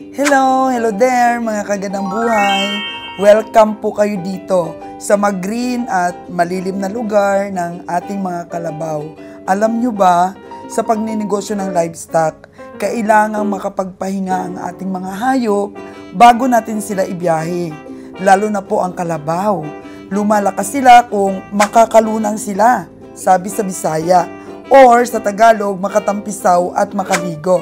Hello there mga kagandang buhay. Welcome po kayo dito sa mag-green at malilim na lugar ng ating mga kalabaw. Alam nyo ba, sa pagninegosyo ng livestock, kailangang makapagpahinga ang ating mga hayop bago natin sila ibiyahe. Lalo na po ang kalabaw. Lumalakas sila kung makakalunang sila, sabi sa Bisaya. Or sa Tagalog, makatampisaw at makaligo.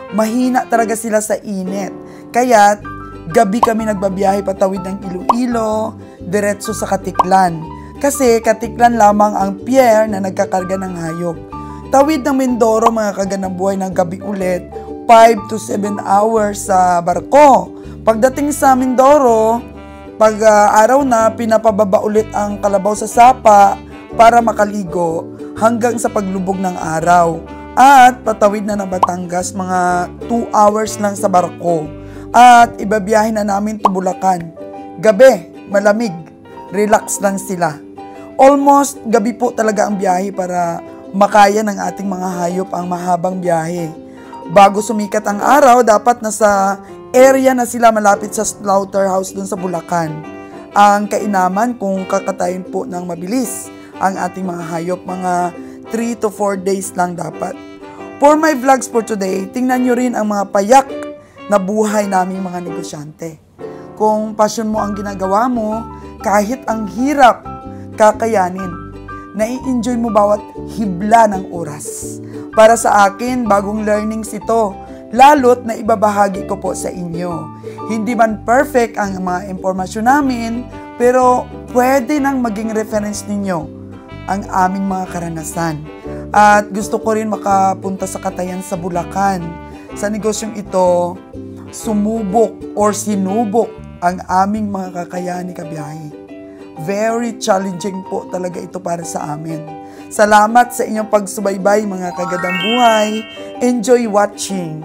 Mahina talaga sila sa init. Kaya gabi kami nagbabiyahe patawid ng Iloilo, diretso sa Katiklan. Kasi Katiklan lamang ang pier na nagkakarga ng hayop. Tawid ng Mindoro mga kagandang buhay ng gabi ulit, 5 to 7 hours sa barko. Pagdating sa Mindoro, pag araw na, pinapababa ulit ang kalabaw sa sapa para makaligo hanggang sa paglubog ng araw. At patawid na ng Batangas, mga 2 hours lang sa barko. At ibabiyahe na namin to Bulacan. Gabi, malamig, relax lang sila. Almost gabi po talaga ang biyahe para makaya ng ating mga hayop ang mahabang biyahe. Bago sumikat ang araw, dapat nasa area na sila malapit sa slaughterhouse dun sa Bulacan. Ang kainaman kung kakatayin po ng mabilis ang ating mga hayop, mga 3 to 4 days lang dapat. For my vlogs for today, tingnan nyo rin ang mga payak na buhay naming mga negosyante. Kung passion mo ang ginagawa mo, kahit ang hirap, kakayanin. Nai-enjoy mo bawat hibla ng oras. Para sa akin, bagong learnings ito, lalo't na ibabahagi ko po sa inyo. Hindi man perfect ang mga impormasyon namin, pero pwede nang maging reference ninyo ang aming mga karanasan. At gusto ko rin makapunta sa Katayan sa Bulacan. Sa negosyong ito, sumubok or sinubok ang aming mga kakayani kabiyahe. Very challenging po talaga ito para sa amin. Salamat sa inyong pagsubaybay mga kagandang buhay. Enjoy watching!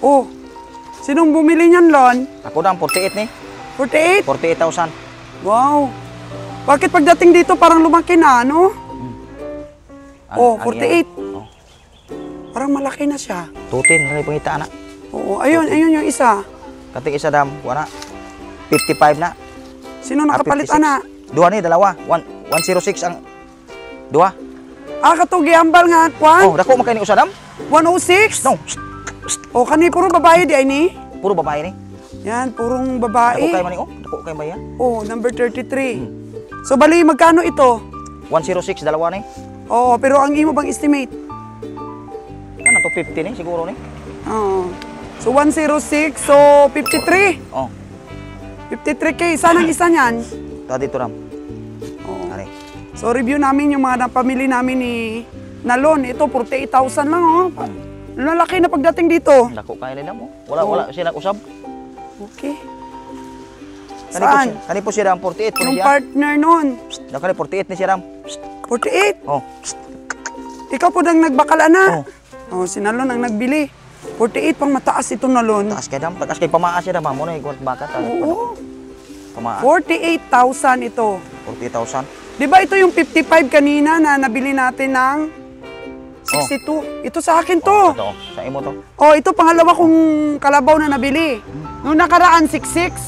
Oh, sinong bumili niyan, Lon? Ako na, 48 ni. 48? 48,000. Wow! Bakit pagdating dito parang lumaki na, ano? Oh, 48. Oh. Parang malaki na siya. Tutin, nalay pangita na. Oo, ayun yung isa. Kating isa dam, wala. 55 na. Sino nakapalit, 56. ana? Dua ni, dalawa. 106 ang dua. Katugi ambal nga, kwan? Oh, dako makay ni usa dam? 106? No. Oh, kani puro babae di ay ni? Puro babae ni. Yan, purong babae. Dako kay man ni, oh. Dako kay maya. Oh, number 33. So, bali, magkano ito? 106, dalawa ni. Oo, pero ang imo bang estimate? Ano to, 50 ni, siguro ni. Oo. So, 106, so 53. Oh. 53K, saan ang isa niyan? Ta dito ram. Oo. Ari. So, review namin yung mga napamili namin ni Nalon. Ito, 48,000 lang, oh. Lalaki na pagdating dito. Dako kay nila mo. Wala sila usab. Okay. Saan? Kani po siya ram 48 po Yung niya. partner nun. Dako ni 48 ni siya ram. 48. Oh. Ikaw po nang nagbakala na. Oh. Oh, si Nalon ang nagbili. 48 pang mataas ito, Nalon. Taas kay dam, taas kay pamaas siya dam mo na ikot bakat. Oo. Pamaas. 48,000 ito. 40,000. Di ba ito yung 55 kanina na nabili natin ng 62? Ito sa akin to. Ito, sa imo to. Oh, ito pangalawa kong kalabaw na nabili. Nung nakaraan, 66.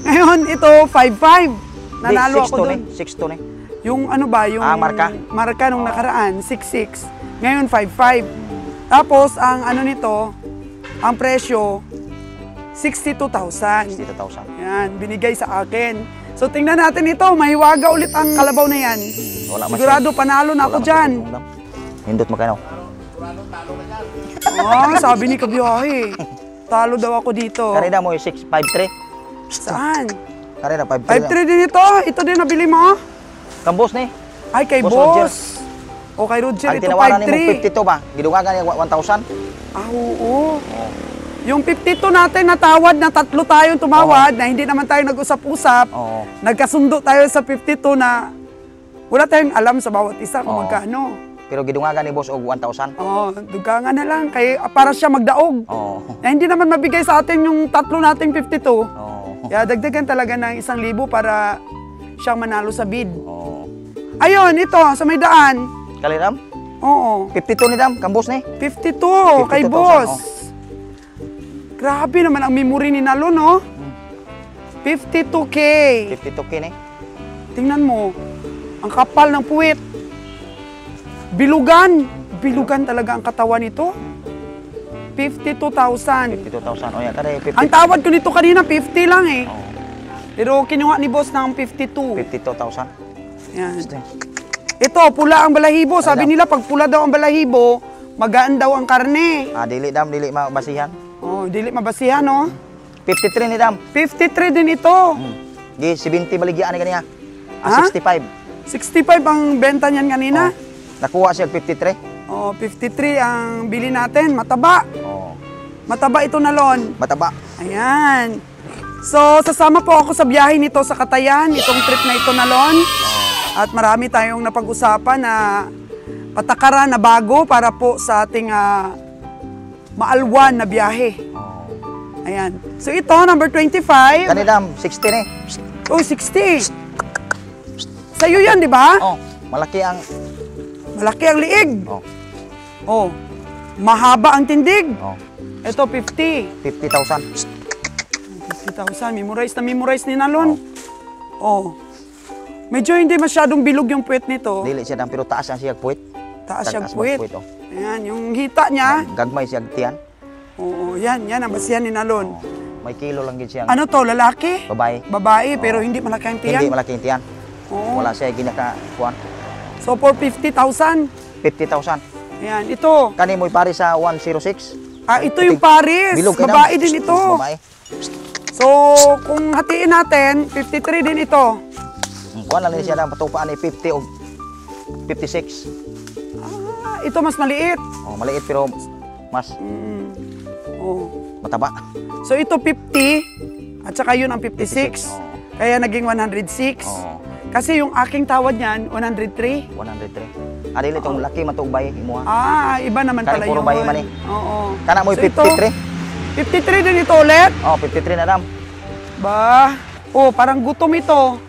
Ngayon, ito, 55. Nanalo ako doon. 6 ni. Yung ano ba, yung marka? Marka nung nakaraan, 66. Ngayon, 55. Tapos, ang ano nito, ang presyo, 62,000. 60,000. Yan, binigay sa akin. So, tingnan natin ito. Mahiwaga ulit ang kalabaw na yan. Sigurado, panalo na ako dyan. Hindot magkano? Sabi ni Kabiyahe. Talo daw ako dito. Kareda mo yung 653. Saan? Kareda 5.3 53. din ito. Ito din nabili mo. Kambos ni. Ay, kay Boss. O kay Roger, Ang ito tinawaran ni mo 5.3. 52 ba? Gidungagan niya 1,000. Oo. Yung 52 natin natawad na tatlo tayong tumawad na hindi naman tayo nag-usap-usap. Oo. Nagkasundo tayo sa 52 na wala tayong alam sa bawat isa kung magkano. Pero gidungagan ni boss og 1,000. Oo, dugangan na lang kay para siya magdaog. Oo. Na hindi naman mabigay sa atin yung tatlo nating 52. Oo. Kaya dagdagan talaga ng 1,000 para siyang manalo sa bid. Oo. Ayun, ito, sa may daan. Kaliram? Oo. 52 ni dam, kambos ni. 52, kay 52,000, boss. Grabe naman ang memory ni Nalo, no? 52K. 52K ni. Tingnan mo, ang kapal ng puwit. Bilugan. Bilugan talaga ang katawan nito. 52,000. 52,000. O yan, kada 50. Ang tawad ko nito kanina, 50 lang eh. Oo. Pero kinuha ni boss ng 52. 52,000. Yan. Ito, pula ang balahibo. Sabi nila, pag pula daw ang balahibo, magaan daw ang karne. Ah, dili dam, dili mabasihan. Oh, dili mabasihan, no? 53 ni dam. 53 din ito. Gi 70 baligyan ni kaniya. Ha? 65. 65 ang benta niyan kanina. Nakuha siya 53. Oh, 53 ang bili natin. Mataba. Oh. Mataba ito na lon. Mataba. Ayan. So, sasama po ako sa biyahe nito sa Katayan, itong trip na ito na lon. At marami tayong napag-usapan na patakaran na bago para po sa ating maalwan na biyahe. Oh. Ayan. So, ito, number 25. Kani dam, 60 ni. Oh, 60. Sa'yo yan, di ba? Oh, malaki ang Malaki ang liig. oh, Oh, mahaba ang tindig. oh, Ito, 50. 50,000. 50,000. Memorize ni Nalon. Oh. Medyo hindi masyadong bilog yung puwet nito. Dili siya dam pero taas ang siya puwit. Taas siyang ang puwet. oh. Ayan, yung hita niya. Gagmay siya tiyan. Oo, yan ang basihan ni Nalon. Oh. May kilo lang gid siya. Ano to, lalaki? Babae. Babae, pero hindi malaki ang tiyan. Hindi malaki ang tiyan. Oo. Wala siya ginaka kuan. So, for 50,000. 50,000. Ayan, ito. Kani mo pare sa 106. Ah, ito yung Paris. Bilog ka Babae dam. din ito. Babae. So, kung hatiin natin, 53 din ito. Kuan lang siya dam patupaan ni 50 o 56. Ah, ito mas maliit. Oh, maliit pero mas Oh. mataba. So, ito 50. At saka yun ang 56. Kaya naging 106. Oh, Kasi yung aking tawad niyan, 103. 103. Adili tong laki man tong bay imuha. Ah, iba naman Kaya pala puro yun. bahay man eh. Oo. Kana mo So, ito, 53. 53 din ito ulit. Oh, 53 na dam. Ba? Oh, parang gutom ito.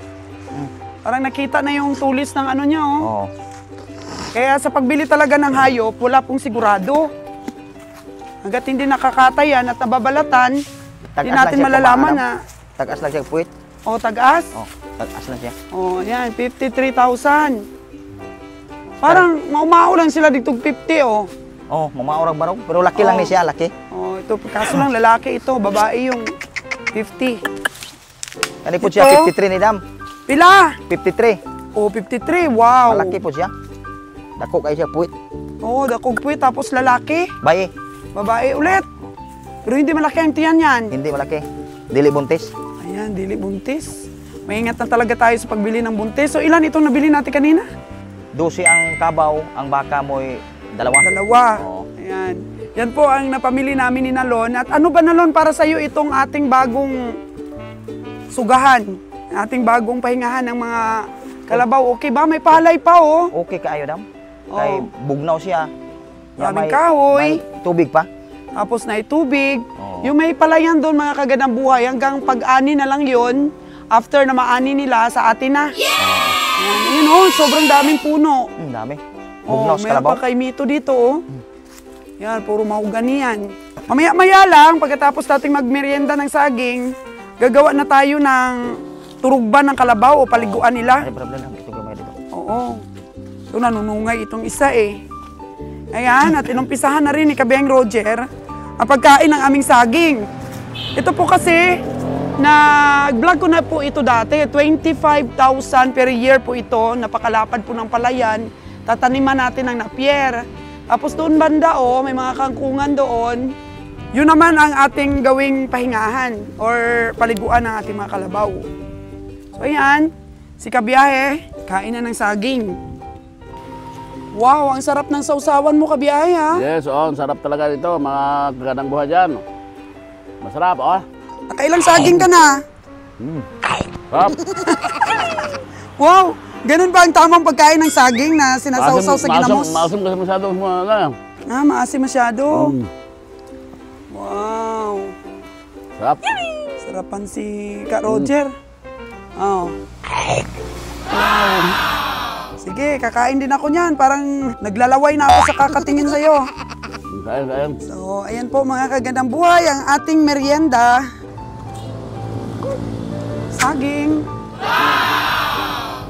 Parang nakita na yung tulis ng ano niya, oh. Oh. Kaya sa pagbili talaga ng hayop, wala pong sigurado. Hanggat hindi nakakatayan at nababalatan, hindi natin malalaman na, Tagas lang siya puwit. oh, tag-as. Oh, tagas lang siya. Oh, yan, 53,000. Parang maumao lang sila dito 50, oh. Oh, mamaurag barog pero laki lang Oh. ni siya, laki. Oh, ito, kaso lang lalaki ito, babae yung 50. Kani po siya Ito? 53 ni dam. Pila? 53. Oh, 53, wow. Malaki po siya. Dako kay siya puwit. Oo, dakog puwit, tapos lalaki, Baye, babae ulit. Pero hindi malaki ang tiyan yan. hindi malaki. Dili buntis. Ayan, dili buntis. Maingat na talaga tayo sa pagbili ng buntis. So, ilan itong nabili natin kanina? 12 ang kabaw, ang baka mo'y dalawa. Dalawa. Oo. Ayan. Yan po ang napamili namin ni Nalon. At ano ba, Nalon, para sa'yo itong ating bagong sugahan? Ating bagong pahingahan ng mga kalabaw. Okay ba? May palay pa, oh. Okay kaayo dam. Kay bugnaw siya. Ya, Maraming kahoy. may tubig pa. Tapos na itubig. Oo. Yung may palayan doon, mga kagandang buhay, hanggang pag-ani na lang yon. After na maani nila, sa atin na. Ayan, yun, oh, sobrang daming puno. Dami. Oh, Bugnaw sa meron kalabaw. pa kay Mito dito, oh. Yan, puro mahugani yan. Mamaya-maya lang, pagkatapos nating magmerienda ng saging, gagawa na tayo ng turugban ng kalabaw o paliguan nila. Ay, problem lang. Ito gamay dito. Oo. Ito, nanunungay itong isa eh. Ayan, at inumpisahan na rin ni Kabeng Roger ang pagkain ng aming saging. Ito po kasi, nag-vlog ko na po ito dati. 25,000 per year po ito. Napakalapad po ng palayan. Tataniman natin ng napier. Tapos doon banda, oh, may mga kangkungan doon. Yun naman ang ating gawing pahingahan or paliguan ng ating mga kalabaw. So ayan, si Kabiyahe, kain na ng saging. Wow, ang sarap ng sausawan mo, Kabiyahe, ha? Yes, ang sarap talaga nito, mga kagandang buhay dyan. Masarap, oh. Nakailang saging ka na? Sarap. Wow! Ganun ba ang tamang pagkain ng saging na sinasawsaw sa ginamos? Maasim kasi masyado. Ah, maasim masyado. Wow! Sarap. Sarapan si Ka Roger. Oh. Wow. Sige, kakain din ako niyan. Parang naglalaway na ako sa kakatingin sa'yo. Kain. So, ayan po mga kagandang buhay, ang ating merienda. Saging.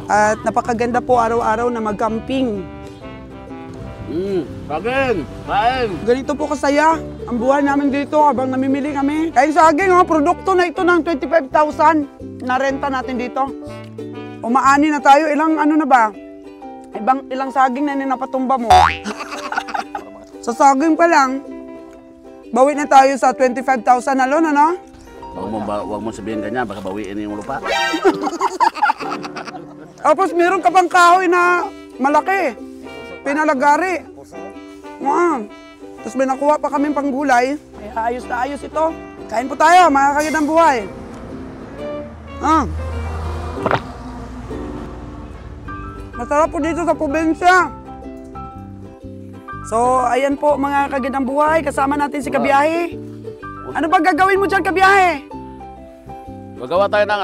At napakaganda po araw-araw na mag-camping. Saging. Kain. Ganito po kasaya ang buhay namin dito habang namimili kami. Kain saging, oh, produkto na ito ng 25,000 na renta natin dito. Umaani na tayo. Ilang ano na ba? Ilang saging na napatumba mo. Sa saging pa lang, bawi na tayo sa 25,000 na loan, ano? Huwag mo sabihin ganyan, baka bawiin yung lupa. Tapos meron ka pang kahoy na malaki. Pinalagari. Wow. Tapos may nakuha pa kami pang gulay. Ay, ayos na ayos ito. Kain po tayo, mga kagandang buhay. Masarap po dito sa probinsya. So, ayan po mga kagandang buhay. Kasama natin si Kabiyahe. Ano ba gagawin mo dyan, Kabiyahe? Gagawa tayo ng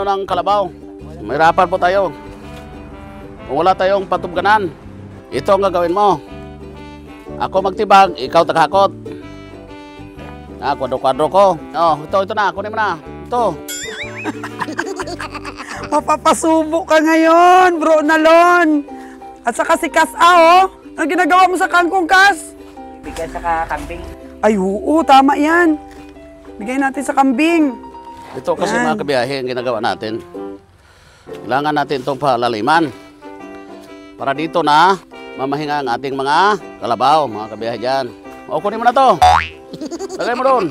ng kalabaw. Mahirapan po tayo. Kung wala tayong patubganan, ito ang gagawin mo. Ako magtibag, ikaw taghakot. Kwadro-kwadro ko. Oh, ito na, kunin mo na. Ito. Mapapasubo ka ngayon, bro Nalon. At saka si Kas, oh. Ano ginagawa mo sa kangkong, Kas? Bigay sa kambing. Ay, oo, tama yan. Bigay natin sa kambing. Ito kasi Yan. mga kabiyahe ang ginagawa natin. Kailangan natin itong palaliman. Para dito na mamahinga ang ating mga kalabaw, mga kabiyahe dyan. O, kunin mo na to. Lagay mo doon.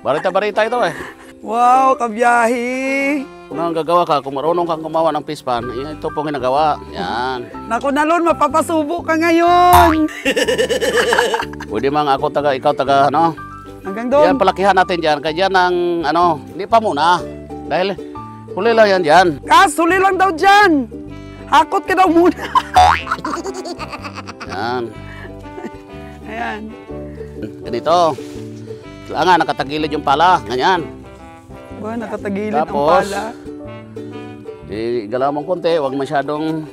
Barita-barita ito eh. Wow, Kabiyahe. Kung ang gagawa ka, kung marunong kang gumawa ng pispan, ito pong ginagawa. Yan. Naku, Nalon, mapapasubo ka ngayon. Pwede mang ako taga, ikaw taga, ano? Hanggang doon. Yan, palakihan natin dyan. Kaya dyan ang, hindi pa muna. Dahil, huli lang yan dyan. Kas, huli lang daw dyan. Hakot ka daw muna. Yan. Ayan. Ganito. Kailangan nakatagilid yung pala. Ganyan. Ba, nakatagilid Tapos, ang pala. Igalaw mong konti. Huwag masyadong,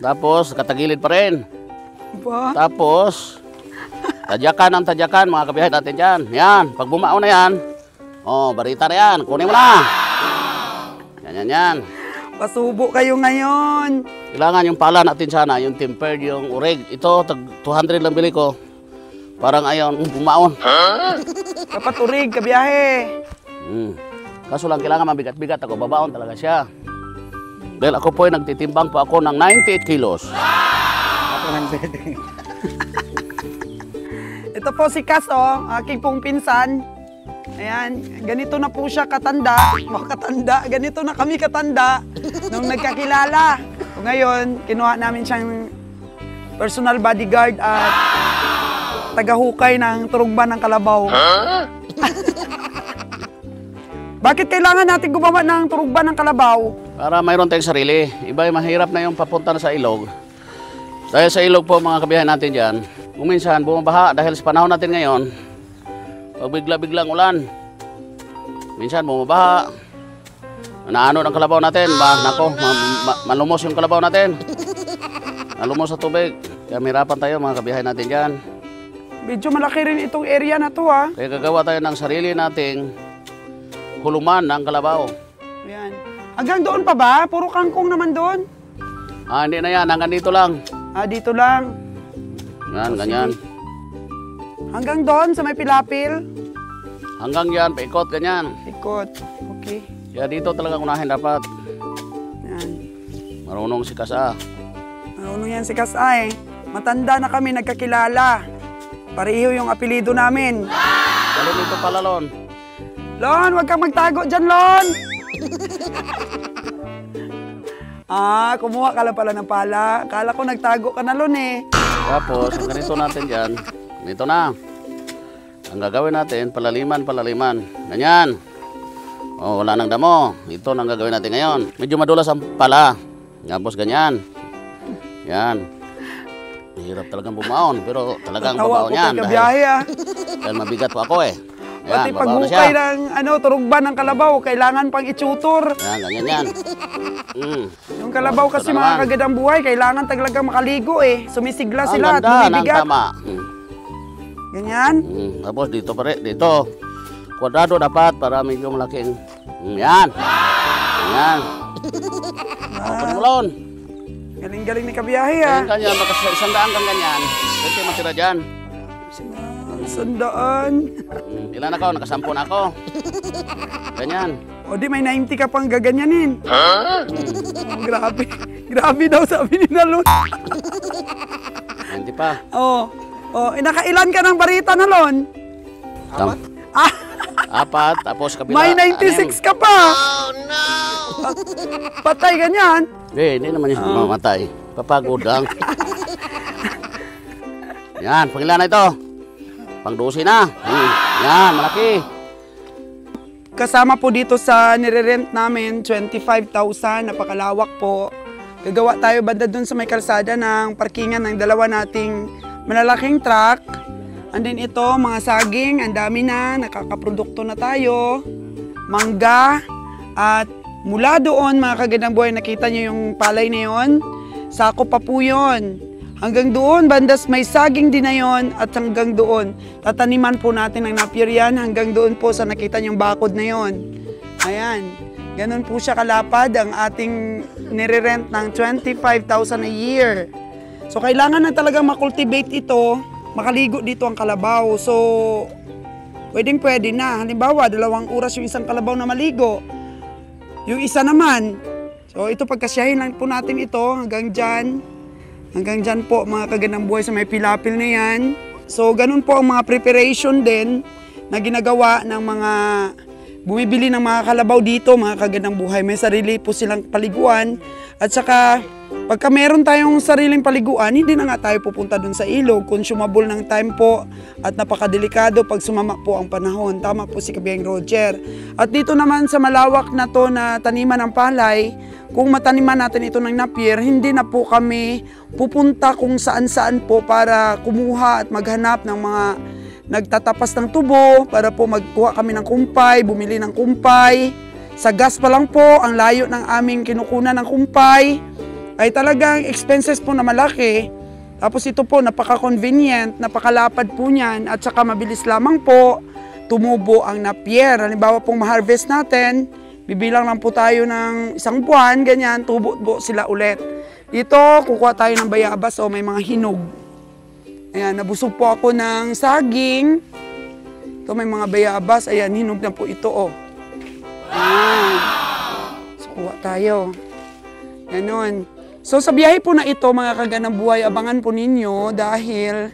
tapos, nakatagilid pa rin. Ba? Tapos, tadyakan ang tadyakan, mga kabiyahe natin dyan. Yan, pag bumao na yan, barita na yan, kunin mo na. Yan. Pasubo kayo ngayon. Kailangan yung pala natin sana, yung tempered, yung urig. Ito, 200 lang bili ko. Parang ayon, bumaon. Kapat urig, Kabiyahe. Kaso lang, kailangan mabigat-bigat ako, babaon talaga siya. Dahil ako po ay nagtitimbang po ako ng 98 kilos. Ito po si Kas, aking pong pinsan. Ayan, ganito na po siya katanda. Ganito na kami katanda nung nagkakilala. So ngayon, kinuha namin siyang personal bodyguard at tagahukay ng turugban ng kalabaw. Bakit kailangan natin gumawa ng turugban ng kalabaw? Para mayroon tayong sarili. Iba yung mahirap na yung papunta na sa ilog. Dahil sa ilog po, mga kabiyahe natin dyan, kung minsan bumabaha dahil sa panahon natin ngayon, pag bigla-biglang ulan, minsan bumabaha, naano ng kalabaw natin, malumos yung kalabaw natin, malumos sa tubig. Kaya mahirapan tayo, mga kabiyahe natin dyan. Medyo malaki rin itong area na to, ha? Kaya gagawa tayo ng sarili nating huluman ng kalabaw. Ayan. Hanggang doon pa ba? Puro kangkong naman doon? Hindi na yan, hanggang dito lang. Dito lang. Yan, ganyan. Hanggang doon sa may pilapil? Hanggang yan, paikot, ganyan. Ikot. Okay. Kaya dito talaga unahin dapat. Yan. Marunong si Kasa. Marunong yan si Kasay. Matanda na kami nagkakilala. Pareho yung apelido namin. Dalo dito pala, Lon. Lon, huwag kang magtago dyan, Lon! Kumuha ka lang pala ng pala. Kala ko nagtago ka na, Lon, eh. Tapos, ang ganito natin dyan, ganito na. Ang gagawin natin, palaliman. Ganyan. O, wala nang damo. Ito nang gagawin natin ngayon. Medyo madulas ang pala. Tapos ganyan. Yan. Hirap talagang bumaon, pero talagang babaon yan. Dahil mabigat po ako eh. Pati paghukay ng turugban ng kalabaw, kailangan pang itsutor. Yan, ganyan yan. Yung kalabaw kasi mga kagandang buhay, kailangan talagang makaligo eh. Sumisigla sila at bumibigat. bumibigat. Tama. Ganyan. Tapos dito pare, dito. Kwadrado dapat para medyo malaking. Yan. Yan. Panulon. Galing-galing ni kabiyahe ah. Kanya, isang daan kang ganyan. Kasi matira dyan. 100. Ilan ako? Nakasampu na ako. Ganyan. O di may 90 ka pang gaganyanin. Oh, grabe. Grabe daw sabi ni Nalon. 90 pa. Nakailan ka ng barita, Nalon? Apat. Apat, tapos kabila. May 96 ka pa. Oh no! Patay ganyan. Hindi naman yung mamatay. Papagod lang. Yan, pangilan na ito. Pang-12 na. Yan, malaki. Kasama po dito sa nire-rent namin, 25,000, napakalawak po. Gagawa tayo banda dun sa may kalsada ng parkingan ng dalawa nating malalaking truck. And then ito, mga saging, ang dami na, nakakaprodukto na tayo. Mangga, at mula doon, mga kagandang buhay, nakita nyo yung palay na yun? Sako pa po yun. Hanggang doon, bandas may saging din na yun, at hanggang doon, tataniman po natin ng napier yan, hanggang doon po sa nakita nyong bakod na yun. Ayan, ganun po siya kalapad ang ating nire-rent ng 25,000 a year. So kailangan na talagang makultivate ito, makaligo dito ang kalabaw. So, pwedeng-pwede na. Halimbawa, 2 oras yung isang kalabaw na maligo. Yung isa naman. So, ito pagkasyahin lang po natin ito hanggang dyan. Hanggang dyan po, mga kagandang buhay sa may pilapil na yan. So, ganun po ang mga preparation din na ginagawa ng mga bumibili ng mga kalabaw dito, mga kagandang buhay. May sarili po silang paliguan. At saka, pagka meron tayong sariling paliguan, hindi na nga tayo pupunta dun sa ilog. Consumable ng time po at napakadelikado pag sumama po ang panahon. Tama po si Kabiyang Roger. At dito naman sa malawak na to na taniman ng palay, kung mataniman natin ito ng napier, hindi na po kami pupunta kung saan-saan po para kumuha at maghanap ng mga nagtatapas ng tubo, para po magkuha kami ng kumpay, bumili ng kumpay. Sa gas pa lang po, ang layo ng aming kinukunan ng kumpay ay talagang expenses po na malaki. Tapos ito po, napaka-convenient, napakalapad po niyan, at saka mabilis lamang po tumubo ang napier. Halimbawa pong ma-harvest natin, bibilang lang po tayo ng 1 buwan, ganyan, tubo sila ulit. Dito, kukuha tayo ng bayabas o may mga hinog. Ayan, nabusog po ako ng saging. Ito may mga bayabas, ayan, hinog na po ito oh. Ayan. So, kuha tayo. Ganon. So, sa biyahe po na ito, mga kagandang buhay, abangan po ninyo dahil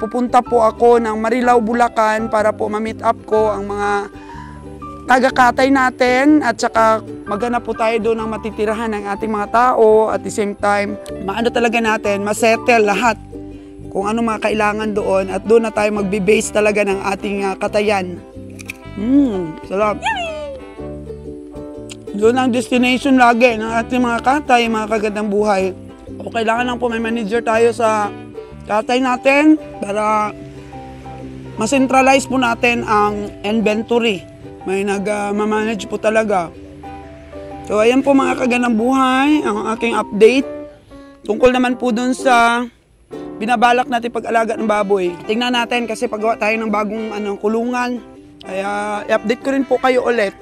pupunta po ako ng Marilao, Bulacan para po ma-meet up ko ang mga taga-Katay natin at saka maghanap po tayo doon ng matitirahan ng ating mga tao at the same time, maano talaga natin, masettle lahat kung ano mga kailangan doon at doon na tayo magbe-base talaga ng ating katayan. Sarap. Doon ang destination lagi ng ating mga katay, mga kagandang buhay. O kailangan lang po may manager tayo sa katay natin para ma-centralize po natin ang inventory. May nag-manage po talaga. So ayan po mga kagandang buhay, ang aking update. Tungkol naman po doon sa binabalak natin pag-alaga ng baboy. Tingnan natin kasi paggawa tayo ng bagong kulungan. Kaya i-update ko rin po kayo ulit.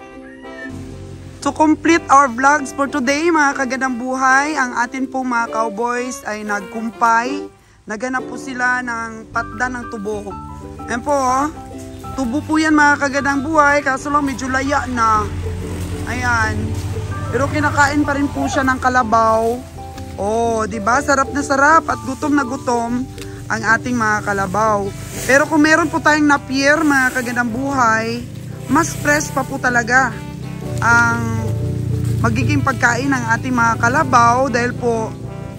To complete our vlogs for today, mga kagandang buhay, ang atin pong mga cowboys ay nagkumpay. Naganap po sila ng patdan ng tubo. Ayan po, tubo po yan mga kagandang buhay, kaso lang medyo laya na. Ayan. Pero kinakain pa rin po siya ng kalabaw. Oh, di ba? Sarap na sarap at gutom na gutom ang ating mga kalabaw. Pero kung meron po tayong napier, mga kagandang buhay, mas fresh pa po talaga ang magiging pagkain ng ating mga kalabaw dahil po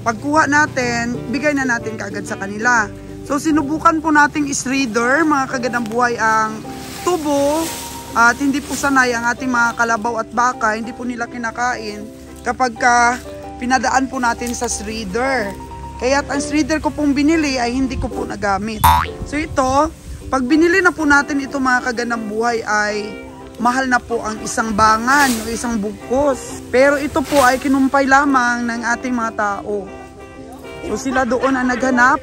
pagkuha natin, bigay na natin kaagad sa kanila. So sinubukan po nating isreader, mga kagandang buhay, ang tubo at hindi po sanay ang ating mga kalabaw at baka, hindi po nila kinakain kapag pinadaan po natin sa shredder. Kaya ang shredder ko pong binili ay hindi ko po nagamit. So ito, pag binili na po natin ito, mga kagandang buhay, ay mahal na po ang isang bangan o isang bugkos. Pero ito po ay kinumpay lamang ng ating mga tao. So sila doon ang naghanap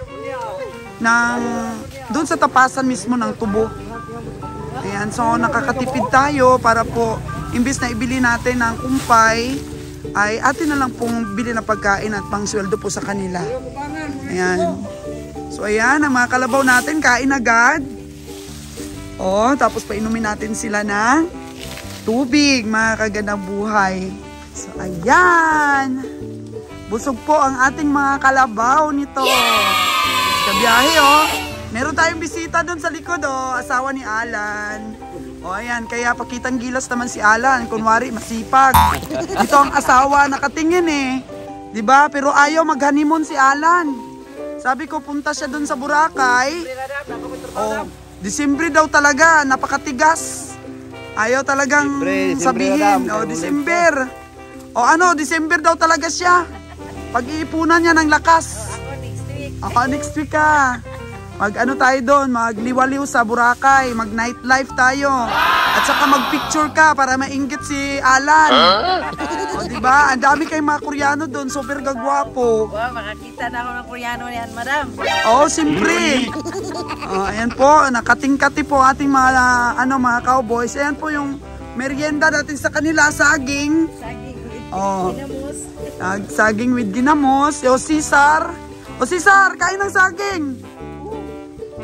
doon sa tapasan mismo ng tubo. Ayan, so nakakatipid tayo para po imbis na ibili natin ng kumpay, ay atin na lang pong bili na pagkain at pangsweldo po sa kanila. Ayan. So ayan, ang mga kalabaw natin kain agad. O, tapos painumin natin sila ng tubig, mga kagandang buhay. So ayan. Busog po ang ating mga kalabaw nito. Kabiyahe, oh. Meron tayong bisita doon sa likod, oh. Asawa ni Alan. O, ayan. Kaya pakitang gilas naman si Alan. Kunwari, masipag. Ito ang asawa, nakatingin eh. Diba? Pero ayaw mag-honeymoon si Alan. Sabi ko, punta siya doon sa Boracay. Oh, Disyembre daw talaga. Napakatigas. Ayaw talagang sabihin. O, December. O ano, December daw talaga siya. Pag-iipunan niya ng lakas. Next week ka. Mag-ano tayo doon, magliwaliw sa Boracay, mag-nightlife tayo. At saka mag-picture ka para mainggit si Alan. O, diba? Ang dami kayong mga Koreano doon, super gagwapo. Wow, makakita na ako ng Koreano niyan, madam. Oo, siyempre. Ayan po, nakatingkati po ating mga, mga cowboys. Ayan po yung merienda natin sa kanila, saging. Saging with ginamos. ginamos. Saging with ginamos. O, Cesar. O, Cesar, kain ng saging.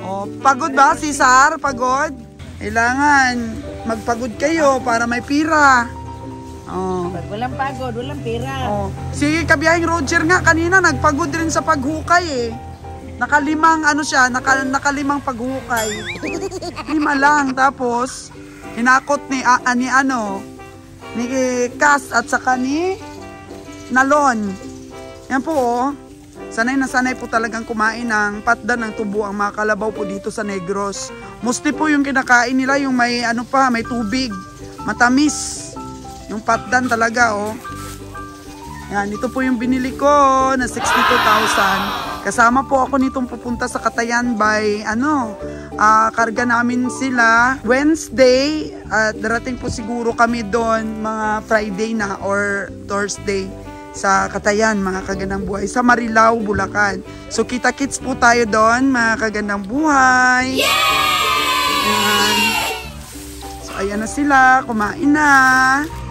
O, pagod ba, Cesar? Pagod? Kailangan magpagod kayo para may pira. O. Pag walang pagod, walang pera. O. Si kabiyahing Roger nga kanina, nagpagod rin sa paghukay eh. Nakalimang nakalimang paghukay. 5 lang. Tapos, hinakot ni Cass at saka ni Nalon. Yan po, oh. Sanay na sanay po talagang kumain ng patdan ng tubo ang mga kalabaw po dito sa Negros. Mostly po yung kinakain nila yung may may tubig, matamis. Yung patdan talaga, oh. Yan, ito po yung binili ko na 62,000. Kasama po ako nitong pupunta sa Catayan by karga namin sila Wednesday at darating po siguro kami doon mga Friday na or Thursday sa Catayan, mga kagandang buhay, sa Marilao, Bulacan. So kita-kits po tayo doon, mga kagandang buhay. Ayan. So ayan na sila, kumain na.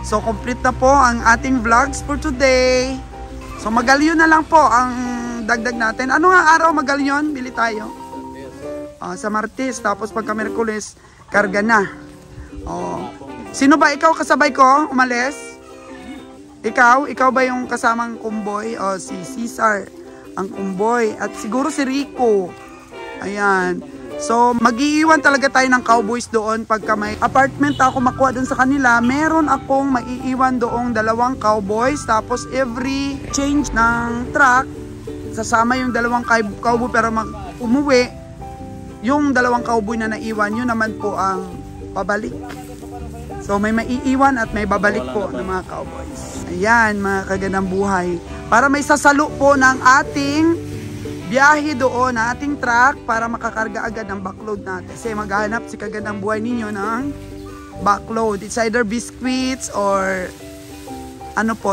So complete na po ang ating vlogs for today. So magalyon na lang po ang dagdag natin. Ano nga araw magalyon? Bili tayo. Sa Martes, tapos pagka Merkules, karga na. Sino ba ikaw kasabay ko? Umalis? Ikaw ba yung kasamang kumboy? O si Cesar ang kumboy. At siguro si Rico. Ayan. So mag-iiwan talaga tayo ng cowboys doon. Pagka may apartment ako makuha doon sa kanila, meron akong maiiwan doong 2 cowboys. Tapos every change ng truck, sasama yung 2 cowboy pero umuwi. Yung 2 cowboy na naiwan, yun naman po ang pabalik. So may maiiwan at may babalik po ng mga cowboys. Ayan, mga kagandang buhay. Para may sasalo po ng ating biyahe doon, na ating truck, para makakarga agad ng backload natin. Kasi maghahanap si kagandang buhay ninyo ng backload. It's either biscuits or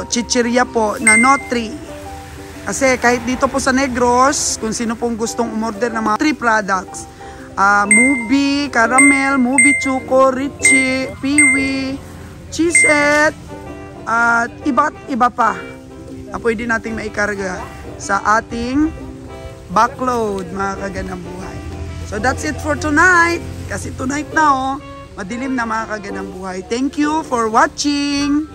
chichirya po na notri. Kasi kahit dito po sa Negros, kung sino pong gustong umorder ng mga 3 products, Mubi, Caramel, Mubi Choco, Richie, Piwi, Cheesette, at iba't iba pa na pwede nating maikarga sa ating backload, mga kagandang buhay. So that's it for tonight. Kasi tonight na madilim na, mga kagandang buhay. Thank you for watching.